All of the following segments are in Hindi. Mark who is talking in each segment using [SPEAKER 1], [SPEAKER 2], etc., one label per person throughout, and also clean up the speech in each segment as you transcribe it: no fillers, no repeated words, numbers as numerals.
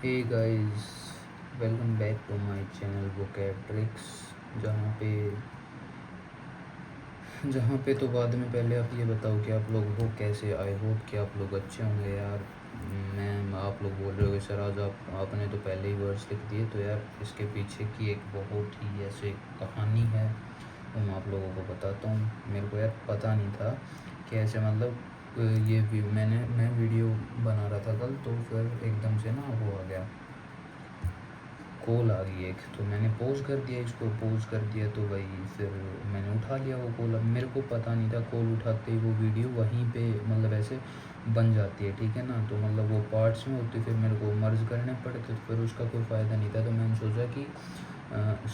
[SPEAKER 1] Hey guys, welcome back to my channel vocab tricks. जहाँ पे जहाँ पे तो बाद में पहले आप ये बताओ कि आप लोग हो कैसे। आई होप कि आप लोग अच्छे होंगे यार। आप लोग बोल रहे हो सर आज आपने तो पहले ही वर्ड्स लिख दिए, तो यार इसके पीछे की एक बहुत ही ऐसे कहानी है, वो मैं आप लोगों को बताता हूँ। मेरे को यार पता नहीं था कि ऐसे मतलब ये भी मैं वीडियो बना रहा था कल, तो फिर एकदम से ना वो आ गया, कॉल आ गई एक, तो मैंने पॉज कर दिया, इसको पॉज कर दिया, तो भाई फिर मैंने उठा लिया वो कॉल। अब मेरे को पता नहीं था कॉल उठाते ही वो वीडियो वहीं पे मतलब ऐसे बन जाती है, ठीक है ना। तो मतलब वो पार्ट्स में होती, फिर मेरे को मर्ज करने पड़ते, तो फिर उसका कोई फ़ायदा नहीं था। तो मैंने सोचा कि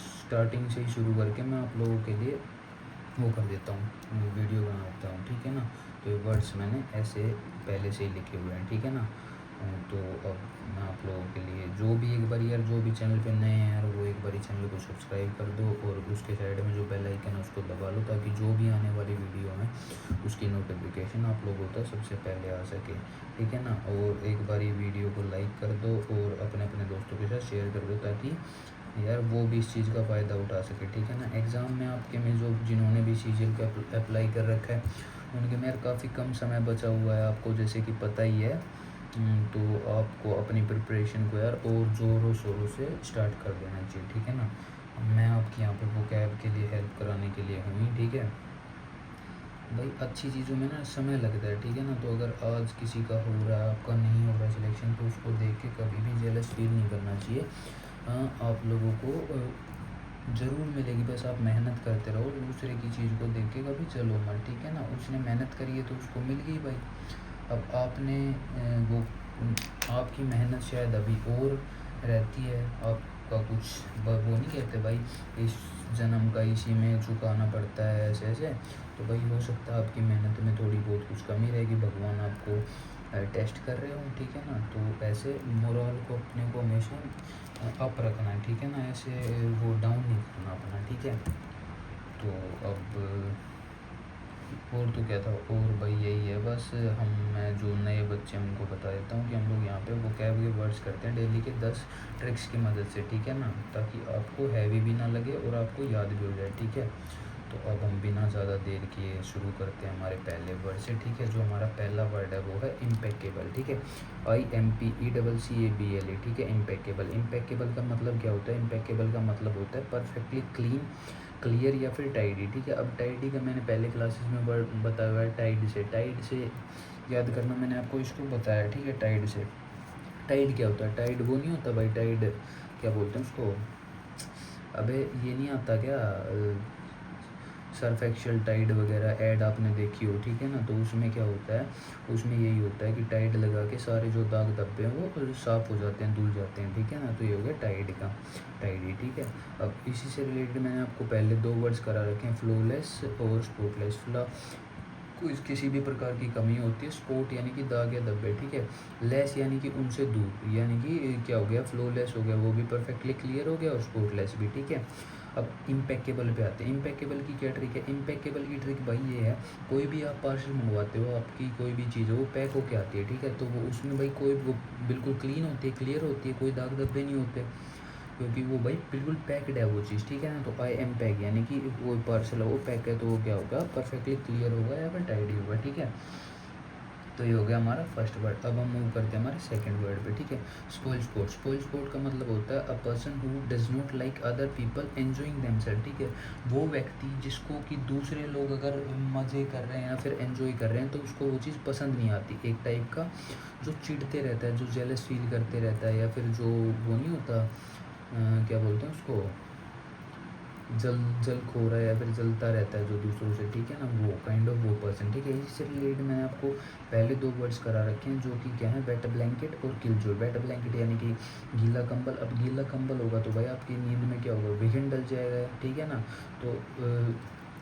[SPEAKER 1] स्टार्टिंग से ही शुरू करके मैं आप लोगों के लिए वो कर देता हूँ, वीडियो बना देता हूँ, ठीक है ना। तो ये वर्ड्स मैंने ऐसे पहले से ही लिखे हुए हैं, ठीक है ना। तो अब मैं आप लोगों के लिए जो भी एक बार यार जो भी चैनल पे नए हैं यार, वो एक बार चैनल को सब्सक्राइब कर दो और उसके साइड में जो बेल आइकन है उसको दबा लो, ताकि जो भी आने वाली वीडियो है उसकी नोटिफिकेशन आप लोगों तक सबसे पहले आ सके, ठीक है ना। और एक बार ये वीडियो को लाइक कर दो और अपने अपने दोस्तों के साथ शेयर कर दो, ताकि यार वो भी इस चीज़ का फ़ायदा उठा सके, ठीक है ना। एग्ज़ाम में आपके में जो जिन्होंने भी CGL का अप्लाई कर रखा है उनके में यार काफ़ी कम समय बचा हुआ है, आपको जैसे कि पता ही है। तो आपको अपनी प्रिपरेशन को यार और ज़ोरों शोरों से स्टार्ट कर देना चाहिए, ठीक है ना। मैं आपकी यहाँ पे वोकैब के लिए हेल्प कराने के लिए हूँ ही, ठीक है भाई। अच्छी चीज़ों में ना समय लगता है, ठीक है ना। तो अगर आज किसी का हो रहा है, आपका नहीं हो रहा सिलेक्शन, तो उसको देख के कभी भी जेलस फील नहीं करना चाहिए। हाँ, आप लोगों को ज़रूर मिलेगी, बस आप मेहनत करते रहो। दूसरे की चीज़ को देख के कभी चलो मत, ठीक है ना। उसने मेहनत करी है तो उसको मिल गई भाई। अब आपने वो आपकी मेहनत शायद अभी और रहती है, आपका कुछ वो नहीं कहते भाई इस जन्म का इसी में चुकाना पड़ता है, ऐसे ऐसे। तो भाई हो सकता है आपकी मेहनत में थोड़ी बहुत कुछ कमी रहेगी, भगवान आपको टेस्ट कर रहे हो, ठीक है ना। तो ऐसे मोरल को अपने को हमेशा अप रखना है, ठीक है ना। ऐसे वो डाउन नहीं करना अपना, ठीक है। तो अब और तो क्या था, और भाई यही है बस। मैं जो नए बच्चे हैं उनको बता देता हूँ कि हम लोग यहाँ पे वोकैब के वर्ड्स करते हैं डेली के 10 ट्रिक्स की मदद से, ठीक है ना, ताकि आपको हैवी भी ना लगे और आपको याद भी हो जाए, ठीक है। तो अब हम बिना ज़्यादा देर किए शुरू करते हैं हमारे पहले वर्ड से, ठीक है। जो हमारा पहला वर्ड है वो है इम्पेकेबल, ठीक है। IMPECCABLE, ठीक है। इम्पेकेबल, इम्पेकेबल का मतलब क्या होता है? इम्पेकेबल का मतलब होता है परफेक्टली क्लीन, क्लियर या फिर टाइडी, ठीक है। अब टाइडी का मैंने पहले क्लासेस में वर्ड बताया हुआ है, टाइड से याद करना मैंने आपको इसको बताया, ठीक है। टाइड से, टाइड क्या होता है? टाइड वो नहीं होता भाई, टाइड क्या बोलते हैं उसको, अबे ये नहीं आता क्या, सर्फ एक्सेल टाइड वगैरह ऐड आपने देखी हो, ठीक है ना। तो उसमें क्या होता है, उसमें यही होता है कि टाइड लगा के सारे जो दाग धब्बे हैं वो साफ़ हो जाते हैं, धुल जाते हैं, ठीक है ना। तो ये हो गया टाइड का, टाइडी, ठीक है। अब इसी से रिलेटेड मैंने आपको पहले 2 वर्ड्स करा रखे हैं, फ्लॉलेस और स्पॉटलेस। कोई किसी भी प्रकार की कमी होती है, स्पॉट यानी कि दाग या धब्बे, ठीक है। लेस यानी कि उनसे दूर, यानी कि क्या हो गया, फ्लॉलेस हो गया, वो भी परफेक्टली क्लियर हो गया, और स्पॉटलेस भी, ठीक है। अब इम्पेकेबल पे आते हैं। इम्पेकेबल की क्या ट्रिक है? इम्पेकेबल की ट्रिक भाई ये है, कोई भी आप पार्सल मंगवाते हो, आपकी कोई भी चीज़ हो वो पैक होके आती है, ठीक है। तो वो उसमें भाई कोई वो बिल्कुल क्लीन होती है, क्लियर होती है, कोई दाग धब्बे नहीं होते, क्योंकि वो भाई बिल्कुल पैक्ड है वो चीज़, ठीक है ना। तो IM पैक यानी कि वो पार्सल है वो पैक है, तो वो क्या होगा, परफेक्टली क्लियर होगा या फिर टाइडी होगा, ठीक है। तो ये हो गया हमारा फर्स्ट वर्ड। अब हम मूव करते हैं हमारे सेकंड वर्ड पे, ठीक है। स्पॉइल स्पोर्ट, स्पॉइल स्पोर्ट का मतलब होता है a person who does not like other people enjoying themselves, ठीक है। वो व्यक्ति जिसको कि दूसरे लोग अगर मज़े कर रहे हैं या फिर एंजॉय कर रहे हैं तो उसको वो चीज़ पसंद नहीं आती। एक टाइप का जो चिढ़ते रहता है, जो जेलस फील करते रहता है, या फिर जो वो नहीं होता, क्या बोलते हैं उसको, जल खो रहा है या फिर जलता रहता है जो दूसरों से, ठीक है ना, वो काइंड ऑफ वो पर्सन, ठीक है। इससे रिलेटेड मैंने आपको पहले 2 वर्ड्स करा रखे हैं, जो कि क्या है, वेट ब्लैंकेट और किल जॉय। वेट ब्लैंकेट यानी कि गीला कंबल। अब गीला कंबल होगा तो भाई आपकी नींद में क्या होगा, विघन डल जाएगा, ठीक है ना। तो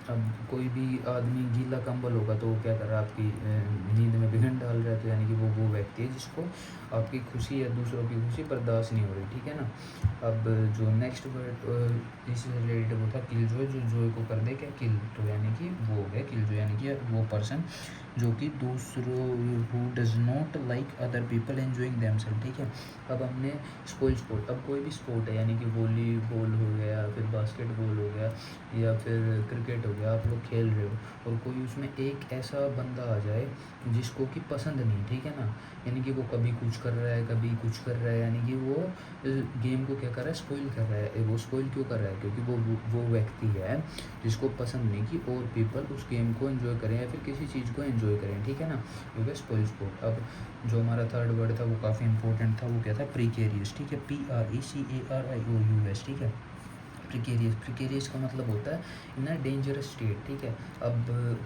[SPEAKER 1] अब कोई भी आदमी गीला कंबल होगा तो वो क्या कर रहा है, आपकी नींद में विघन डाल रहा है, तो यानी कि वो व्यक्ति है जिसको आपकी खुशी या दूसरों की खुशी बर्दाश्त नहीं हो रही, ठीक है ना। अब जो नेक्स्ट वर्ड इससे रिलेटेड वो था किल जॉय, जो जॉय को कर दे क्या, किल, तो यानी कि वो हो गया किल जॉय, यानी कि वो पर्सन जो कि दूसरों, who does not like other people enjoying themselves, ठीक है। अब हमने स्पोइल स्पोर्ट, अब कोई भी स्पोर्ट है यानी कि वॉलीबॉल हो गया, फिर बास्केटबॉल हो गया या फिर क्रिकेट हो गया, आप लोग खेल रहे हो और कोई उसमें एक ऐसा बंदा आ जाए जिसको कि पसंद नहीं, ठीक है ना, यानी कि वो कभी कुछ कर रहा है कभी कुछ कर रहा है, यानी कि वो गेम को क्या कर रहा है, स्पॉइल कर रहा है। वो स्पॉइल क्यों कर रहा है, क्योंकि वो व्यक्ति है जिसको पसंद नहीं कि और पीपल उस गेम को एंजॉय करें या फिर किसी चीज़ को एंजॉय करें, ठीक है ना, क्योंकि स्पॉइल स्पोर्ट। अब जो हमारा थर्ड वर्ड था वो काफ़ी इंपॉर्टेंट था, वो क्या था, प्रीकेरियस, ठीक है, PRECARIOUS, ठीक है। प्रिकेरियस का मतलब होता है इन अ डेंजरस स्टेट, ठीक है। अब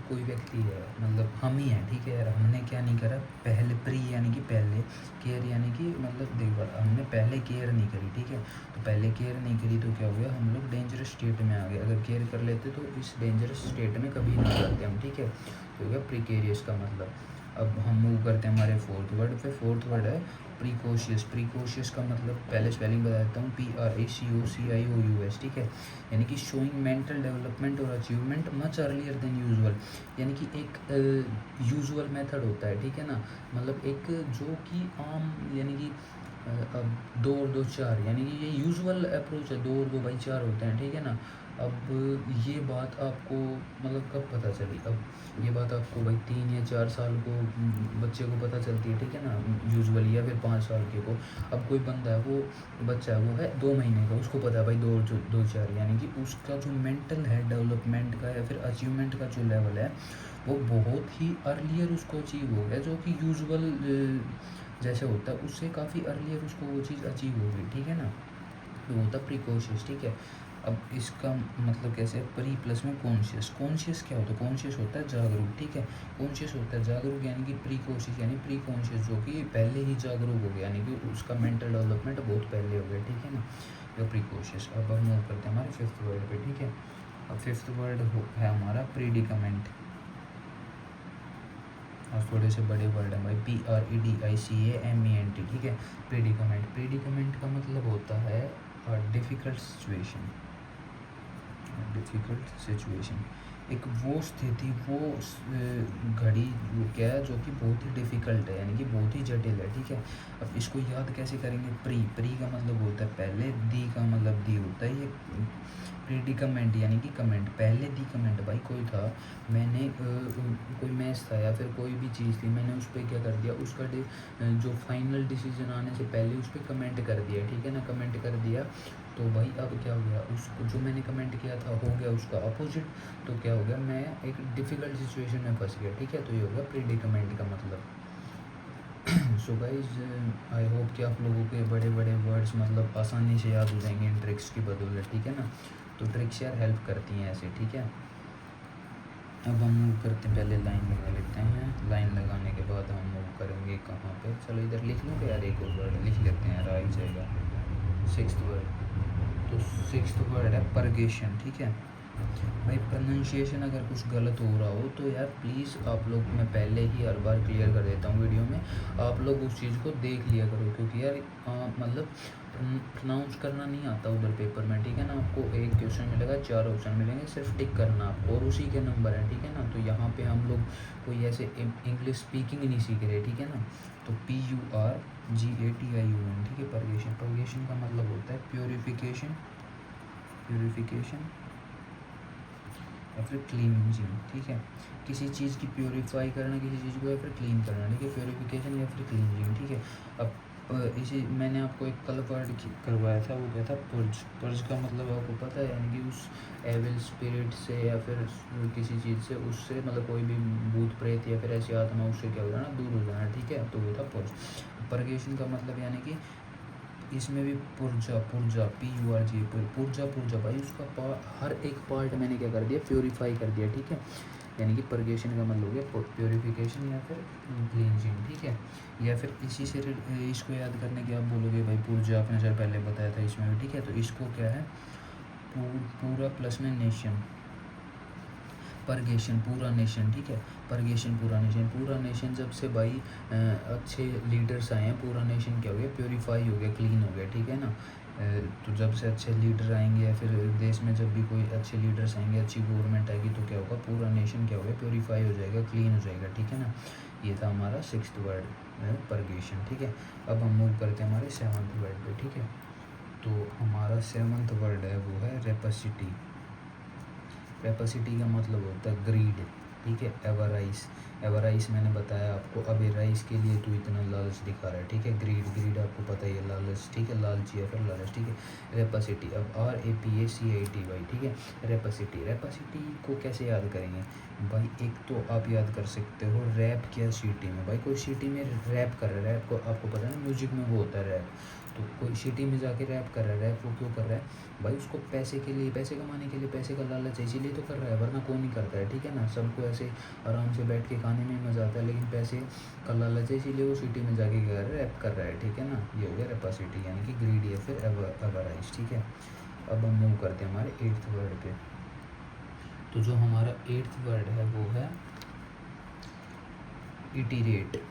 [SPEAKER 1] कोई व्यक्ति है, मतलब हम ही हैं, ठीक है यार, हमने क्या नहीं करा पहले, प्री यानी कि पहले, केयर यानी कि मतलब देखभाल, हमने पहले केयर नहीं करी, ठीक है। तो पहले केयर नहीं करी तो क्या हो गया, हम लोग डेंजरस स्टेट में आ गए। अगर केयर कर लेते तो इस डेंजरस स्टेट में कभी नहीं जाते हम, ठीक है। तो हो गया प्रिकेरियस का मतलब। अब हम मूव करते हैं हमारे फोर्थ वर्ड पे। फोर्थ वर्ड है प्रीकोशियस। प्रीकोशियस का मतलब पहले स्पेलिंग बता देता हूँ, PRACOCIOUS, ठीक है। यानी कि शोइंग मेंटल डेवलपमेंट और achievement much earlier than usual, यानी कि एक यूजुअल मेथड होता है, ठीक है ना, मतलब एक जो कि आम, यानी कि अब 2 और 2 4, यानी कि ये यूजुअल अप्रोच है, 2 और 2 भाई 4 होते हैं, ठीक है ना। अब ये बात आपको मतलब कब पता चली, अब ये बात आपको भाई 3 या 4 साल को बच्चे को पता चलती है, ठीक है ना, यूजुअली, या फिर 5 साल के को। अब कोई बंदा है, वो बच्चा है, वो है 2 महीने का, उसको पता है भाई 2 4, यानी कि उसका जो मेंटल है डेवलपमेंट का या फिर अचीवमेंट का जो लेवल है वो बहुत ही अर्लियर उसको अचीव हो गया, जो कि यूजुअल जैसे होता है उससे काफ़ी अर्लियर उसको वो चीज़ अचीव हो गई, ठीक है ना। तो वो होता प्रीकॉशियस, ठीक है। अब इसका मतलब कैसे, प्री प्लस में कॉन्शियस। कॉन्शियस क्या होता है, कॉन्शियस होता है जागरूक, ठीक है। कॉन्शियस होता है जागरूक, यानी कि प्रीकॉशियस यानी प्री कॉन्शियस, जो कि पहले ही जागरूक हो गया, यानी कि उसका मेंटल डेवलपमेंट बहुत पहले हो गया, ठीक है ना, जो प्रीकॉशियस। अब हम मूव करते हैं हमारे फिफ्थ वर्ड पे, ठीक है। अब फिफ्थ वर्ड है हमारा प्रीडिकामेंट। और थोड़े से बड़े वर्ड हैं भाई, PREDICAMENT, ठीक है। प्रीडिकामेंट, प्रीडिकामेंट का मतलब होता है डिफ़िकल्ट सिचुएशन, डिफ़िकल्ट सिचुएशन, एक वो स्थिति, वो घड़ी, वो क्या है जो कि बहुत ही डिफ़िकल्ट है, यानी कि बहुत ही जटिल है, ठीक है। अब इसको याद कैसे करेंगे, प्री का मतलब होता है पहले, दी का मतलब दी होता है, ये प्रीडिकामेंट यानी कि कमेंट, पहले दी कमेंट, भाई कोई था, मैंने कोई मैच था या फिर कोई भी चीज़ थी, मैंने उस पर क्या कर दिया, उसका जो फाइनल डिसीजन आने से पहले उस पर कमेंट कर दिया, ठीक है ना, कमेंट कर दिया। तो भाई अब क्या हो गया, उसको जो मैंने कमेंट किया था हो गया उसका अपोजिट, तो क्या हो गया, मैं एक डिफ़िकल्ट सिचुएशन में फंस गया, ठीक है। तो ये हो गया प्रीडिकामेंट का मतलब। सो गाइज, आई होप कि आप लोगों के बड़े बड़े वर्ड्स मतलब आसानी से याद हो जाएंगे इन ट्रिक्स की बदौलत, ठीक है ना। तो ट्रिक्स यार हेल्प करती हैं ऐसे, ठीक है। अब हम मूव करते हैं, पहले लाइन लगा लेते हैं, लाइन लगाने के बाद हम मूव करेंगे कहाँ पे, चलो इधर लिख लूँ यार, एक और वर्ड लिख लेते हैं यार, आ ही जाएगा। सिक्स्थ वर्ड, तो सिक्स्थ वर्ड है परगेशन, ठीक है। भाई प्रोनाउंसिएशन अगर कुछ गलत हो रहा हो तो यार प्लीज़ आप लोग, मैं पहले ही हर बार क्लियर कर देता हूँ वीडियो में, आप लोग उस चीज़ को देख लिया करो, क्योंकि यार मतलब प्रोनाउंस करना नहीं आता उधर पेपर में, ठीक है ना। आपको एक क्वेश्चन मिलेगा, 4 ऑप्शन मिलेंगे, सिर्फ टिक करना आपको, और उसी के नंबर है, ठीक है ना। तो यहाँ पे हम लोग कोई ऐसे इंग्लिश स्पीकिंग नहीं सीख रहे, ठीक है ना। तो PURGATION, ठीक है, परगेशन। परगेशन का मतलब होता है प्योरीफिकेशन, प्योरीफिकेशन या फिर क्लीनिंग, ठीक है। किसी चीज़ की प्योरीफाई करना, किसी चीज़ को या फिर क्लीन करना, ठीक है, प्योरीफिकेशन या फिर क्लीनिंग, ठीक है। अब इसी मैंने आपको एक कल वर्ड करवाया था, वो क्या था, पर्ज। पर्ज का मतलब आपको पता है, यानी कि उस एविल स्पिरिट से या फिर किसी चीज़ से, उससे मतलब कोई भी भूत प्रेत या फिर ऐसी आत्मा, उससे क्या हो जाना, दूर हो जाना, ठीक है। तो वो था पर्ज। परगेशन का मतलब यानी कि इसमें भी पुर्जा, पुर्जा, PURG, पुर्जा भाई, उसका हर एक पार्ट मैंने क्या कर दिया, प्योरीफाई कर दिया, ठीक है। यानी कि परगेशन का मतलब हो गया प्योरीफिकेशन या फिर क्लींजिंग, ठीक है। या फिर इसी से इसको याद करने के आप बोलोगे भाई पुर्जा आपने सर पहले बताया था इसमें भी, ठीक है। तो इसको क्या है, पूरा प्लस में नेशन, परगेशन पूरा नेशन, ठीक है, परगेशन पूरा नेशन, पूरा नेशन जब से भाई अच्छे लीडर्स आए हैं, पूरा नेशन क्या हो गया, प्योरीफाई हो गया, क्लीन हो गया, ठीक है ना। तो जब से अच्छे लीडर आएंगे या फिर देश में जब भी कोई अच्छे लीडर्स आएंगे, अच्छी गवर्नमेंट आएगी, तो क्या होगा, पूरा नेशन क्या होगा, प्योरीफाई हो जाएगा, क्लीन हो जाएगा, ठीक है ना। ये था हमारा 6th वर्ड परगेशन, ठीक है। अब हम मूव करते हैं हमारे 7th वर्ड पे, ठीक है। तो हमारा 7th वर्ड है वो है रेपसिटी। रेपसिटी का मतलब होता है ग्रीड, ठीक है। एवराइस, एवराइस मैंने बताया आपको, अब एराइस के लिए तो इतना लालच दिखा रहा है, ठीक है। ग्रीड, ग्रीड आपको पता ही है, लालच, ठीक है, लालची या फिर लालच, ठीक है। रेपसिटी, अब RAPACITY, ठीक है। रेपसिटी, रेपसिटी को कैसे याद करेंगे भाई, एक तो आप याद कर सकते हो रैप किया सिटी में, भाई कोई सिटी में रैप कर रहा है, रैप को आपको पता है ना, म्यूजिक में वो होता है रैप, तो कोई सिटी में जाके रैप कर रहा है, रैप वो क्यों कर रहा है भाई, उसको पैसे के लिए, पैसे कमाने के लिए, पैसे का लालच है, इसीलिए तो कर रहा है, वरना कौन नहीं करता है, ठीक है ना। सबको ऐसे आराम से बैठ के खाने में मज़ा आता है, लेकिन पैसे का लालच है, इसीलिए वो सिटी में जाके क्या कर रहा है, रैप कर रहा है, ठीक है ना। ये हो गया रेपसिटी यानी कि ग्रीड या फिर एवराइज, ठीक है। अब हम मूव करते हैं हमारे 8th वर्ड पे। तो जो हमारा 8th वर्ड है वो है इटीरेट,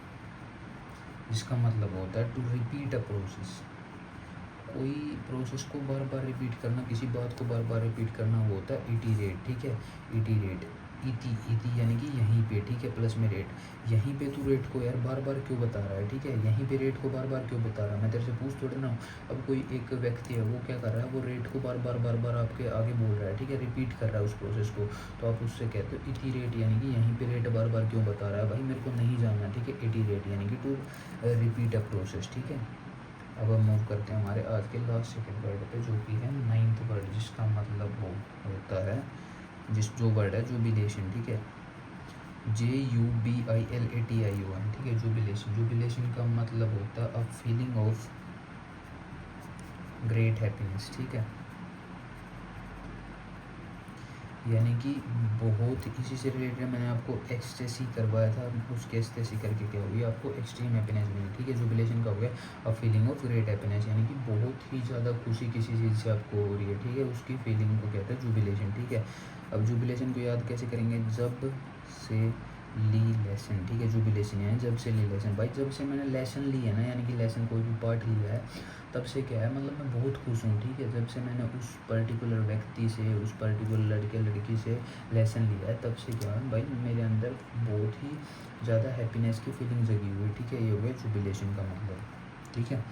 [SPEAKER 1] जिसका मतलब होता है टू रिपीट अ प्रोसेस। कोई प्रोसेस को बार बार रिपीट करना, किसी बात को बार बार रिपीट करना, वो होता है इटीरेट, ठीक है। इटीरेट, इति, इति यानी कि यहीं पे, ठीक है, प्लस में रेट, यहीं पे तू रेट को यार बार बार क्यों बता रहा है, ठीक है, यहीं पे रेट को बार बार क्यों बता रहा है, मैं तेरे से पूछ थोड़ी ना हूँ। अब कोई एक व्यक्ति है, वो क्या कर रहा है, वो रेट को बार बार आपके आगे बोल रहा है, ठीक है, रिपीट कर रहा है उस प्रोसेस को, तो आप उससे कहते हो इटीरेट, यानी कि यहीं पे रेट बार बार क्यों बता रहा है भाई, मेरे को नहीं जानना, ठीक है। इटीरेट यानी कि टू रिपीट अ प्रोसेस, ठीक है। अब हम मूव करते हैं हमारे आज के लास्ट 2nd वर्ड पे, जो कि है 9th वर्ड, जिसका मतलब होता है, जो वर्ड है जुबिलेशन, ठीक है। JUBILATION, ठीक है, जुबिलेशन। जुबिलेशन का मतलब होता है a feeling of great happiness, ठीक है, यानी कि बहुत इसी से रिलेटेड मैंने आपको एक्सटेसी करवाया था, उसके एक्सटेसी करके क्या होगी, आपको एक्सट्रीम हैप्पीनेस मिली, ठीक है। जुबिलेशन का हो गया a feeling of great happiness, यानी कि बहुत ही ज़्यादा खुशी किसी चीज़ से आपको हो रही है, ठीक है, उसकी फीलिंग को कहते हैं जुबिलेशन, ठीक है। अब जुबिलेशन को याद कैसे करेंगे, जब से ली लेसन, ठीक है। जुबिलेशन यानी जब से ली लेसन, भाई जब से मैंने लेसन ली है ना, यानी कि लेसन कोई भी पार्ट लिया है, तब से क्या है, मतलब मैं बहुत खुश हूँ, ठीक है। जब से मैंने उस पर्टिकुलर व्यक्ति से, उस पर्टिकुलर लड़के लड़की से लेसन लिया है, तब से क्या है भाई, मेरे अंदर बहुत ही ज़्यादा हैप्पीनेस की फीलिंग जगी हुई है, ठीक है। ये हो गया जुबिलेशन का मतलब, ठीक है।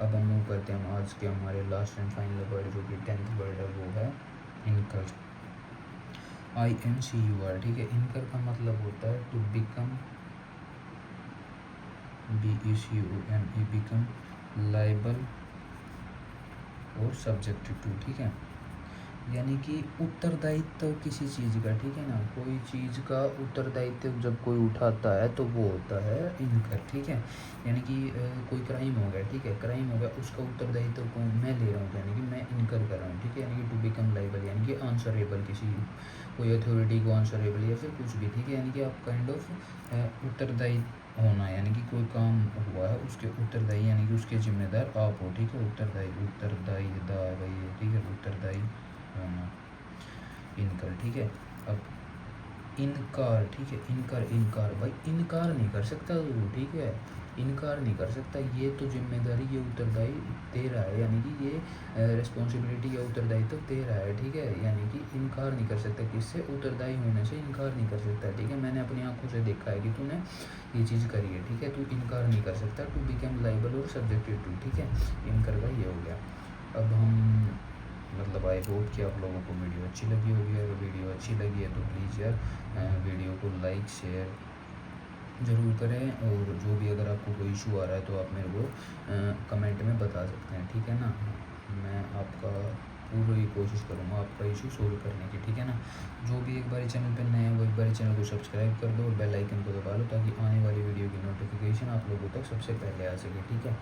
[SPEAKER 1] अब हम मूव करते हैं हम आज के हमारे लास्ट एंड फाइनल वर्ड, जो कि 10th वर्ड है, वो है इनकर, INCUR, ठीक है। इनकर का मतलब होता है to become, BECUME, become liable और सब्जेक्ट टू, ठीक है, यानी कि उत्तरदायित्व किसी चीज़ का, ठीक है ना। कोई चीज़ का उत्तरदायित्व जब कोई उठाता है तो वो होता है इनकर, ठीक है। यानी कि कोई क्राइम हो गया, ठीक है, क्राइम हो गया, उसका उत्तरदायित्व को मैं ले रहा हूँ, यानी कि मैं इनकर कर रहा हूँ, ठीक है। यानी कि टू बिकम लाइबल यानी कि आंसरेबल, किसी कोई अथॉरिटी को आंसरेबल या फिर कुछ भी, ठीक है, यानी कि आप काइंड ऑफ उत्तरदायी होना, यानी कि कोई काम हुआ है उसके उत्तरदायी, यानी कि उसके जिम्मेदार आप हो, ठीक है। उत्तरदायी, उत्तरदायी भाई, ठीक है, उत्तरदायी होना, इनकर, ठीक है। अब इनकार, ठीक है, इनकार भाई इनकार नहीं कर सकता वो, ठीक है, इनकार नहीं कर सकता, ये तो जिम्मेदारी, ये उत्तरदायी दे रहा है, यानी कि ये रिस्पॉन्सिबिलिटी या उत्तरदायित्व दे रहा है, ठीक है। यानी कि इनकार नहीं कर सकता, किससे, उत्तरदायी होने से इनकार नहीं कर सकता, ठीक है। मैंने अपनी आंखों से देखा है कि तूने ये चीज़ करी है, ठीक है, तू इनकार नहीं कर सकता, टू बिकम लाइबल और सब्जेक्टेड टू, ठीक है। इनकार का ये हो गया। अब हम मतलब आई होप कि आप लोगों को वीडियो अच्छी लगी होगी, अगर वीडियो अच्छी लगी है तो प्लीज़ यार वीडियो को लाइक शेयर ज़रूर करें, और जो भी अगर आपको कोई इशू आ रहा है तो आप मेरे को कमेंट में बता सकते हैं, ठीक है ना। मैं आपका पूरी कोशिश करूँगा आपका इशू सोल्व करने की, ठीक है ना। जो भी एक बार चैनल पर नए हैं वो एक बार चैनल को सब्सक्राइब कर दो और बेल आइकन को दबा लो, ताकि आने वाली वीडियो की नोटिफिकेशन आप लोगों तक सबसे पहले आ सके, ठीक है।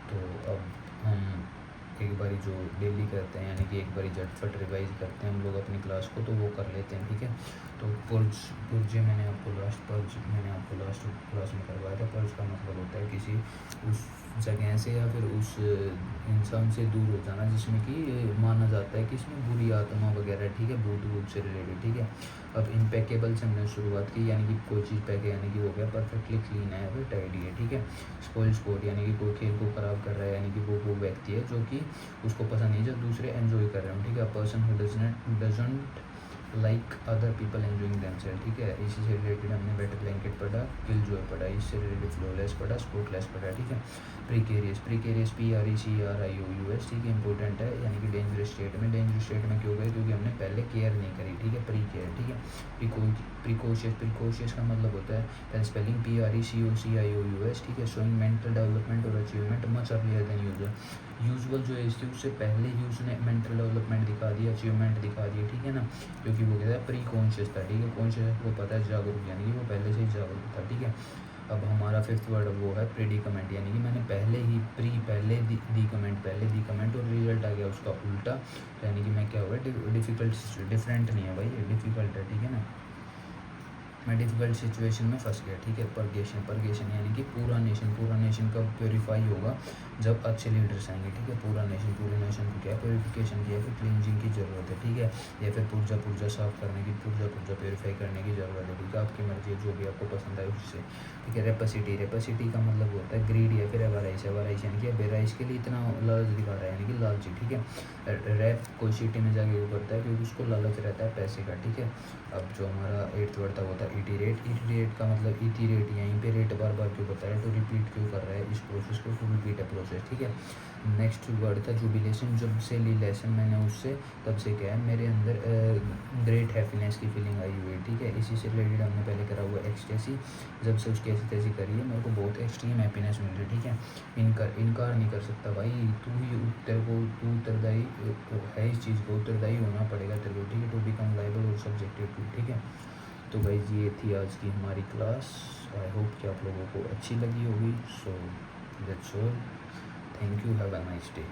[SPEAKER 1] तो अब हम एक बारी जो डेली करते हैं, यानी कि एक बारी झटफट रिवाइज करते हैं हम लोग अपनी क्लास को, तो वो कर लेते हैं, ठीक है। तो पुर्जे मैंने आपको लास्ट क्लास में करवाया था। पर्ज का मतलब होता है किसी उस जगह से या फिर उस इंसान से दूर हो जाना जिसमें कि माना जाता है कि इसमें बुरी आत्मा वगैरह, ठीक है, भूत भूत से रिलेटेड, ठीक है। अब इम्पेकेबल से हमने शुरुआत की, यानी कि कोई चीज़ पैके यानी कि हो गया परफेक्टली क्लीन है, फिर टाइडी है, ठीक है। स्पॉइल स्पोर्ट यानी कि कोई खेल को ख़राब कर रहा है, यानी कि वो व्यक्ति है जो कि उसको पसंद नहीं जब दूसरे एंजॉय कर रहे हो, ठीक है। Person who doesn't like other people enjoying themselves, ठीक है। इसी से रिलेटेड हमने बेटर ब्लैंकेट पढ़ा, किल जॉय पढ़ा, इससे रिलेटेड फ्लोलेस पढ़ा, स्पोर्टलेस पढ़ा, ठीक है। प्रीकेरियस PRECRIOUS, ठीक है, इंपॉर्टेंट है, यानी कि डेंजरस स्टेट में। डेंजरस स्टेट में क्यों गए, क्योंकि हमने पहले केयर नहीं करी, ठीक है, प्री केयर, ठीक है। प्रिकॉशियस का मतलब होता है, पहले स्पेलिंग PRECOCIOUS, ठीक है। शोइंग मेंटल डेवलपमेंट और achievement much earlier than usual जो एज थी उससे पहले ही उसने मेंटल डेवलपमेंट दिखा दिया, अचीवमेंट दिखा दिया, ठीक है ना, क्योंकि वो कहता है प्री कॉन्शियस था, ठीक है। कॉन्शियस को पता है जागरूक, यानी कि वो पहले से ही जागरूक था, ठीक है। अब हमारा फिफ्थ वर्ड वो है प्रेडिकमेंट, यानी कि मैंने पहले दी कमेंट और रिजल्ट आ गया उसका उल्टा, यानी कि मैं क्या हुआ डिफ़िकल्ट, डिफरेंट नहीं है भाई, ये डिफ़िकल्ट है, ठीक है ना। मैं डिफ़िकल्ट सिचुएशन में फंस गया, ठीक है। परगेशन यानी कि पूरा नेशन कब प्योरीफाई होगा, जब अच्छे लीडर्स आएंगे, ठीक है। पूरे नेशन को क्या प्योरीफिकेशन की या फिर क्लींजिंग की ज़रूरत है, ठीक है, या फिर पुर्जा साफ करने की, पुर्जा प्योरीफाई करने की ज़रूरत है, ठीक है। आपकी मर्जी है, जो भी आपको पसंद है उससे, ठीक है। रेपसिटी का मतलब होता है ग्रीड या फिर एवराइज यानी कि बेराइज के लिए इतना लालच दिखा रहा है, यानी कि लालची, ठीक है। रैप कोई सिटी में जाके वो करता है क्योंकि उसको लालच रहता है पैसे का, ठीक है। अब जो हमारा 8th वर्ड था वो था इटीरेट का मतलब इटीरेट, यहीं पे रेट बार बार क्यों बताया, टू रिपीट क्यों कर रहा है इस प्रोसेस को, टू रिपीट है प्रोसेस, ठीक है। नेक्स्ट वर्ड था जुबिलेशन, जब से ली लेसन मैंने उससे, तब से क्या है मेरे अंदर ग्रेट हैप्पीनेस की फीलिंग आई हुई है, ठीक है। इसी से रिलेटेड हमने पहले करा हुआ एक्सटेसी, जब से उसकी ऐसी तैसी करी है मेरे को बहुत एक्सट्रीम हैप्पीनेस मिल रही है, ठीक है। इनकार नहीं कर सकता भाई, तू उत्तरदायी है इस चीज़ को, उत्तरदायी होना पड़ेगा तेरे को, ठीक है। टू बिकम लायबल और सब्जेक्टेड टू, ठीक है। तो गाइस ये थी आज की हमारी क्लास, आई होप कि आप लोगों को अच्छी लगी होगी। So that's all, thank you, have a nice day.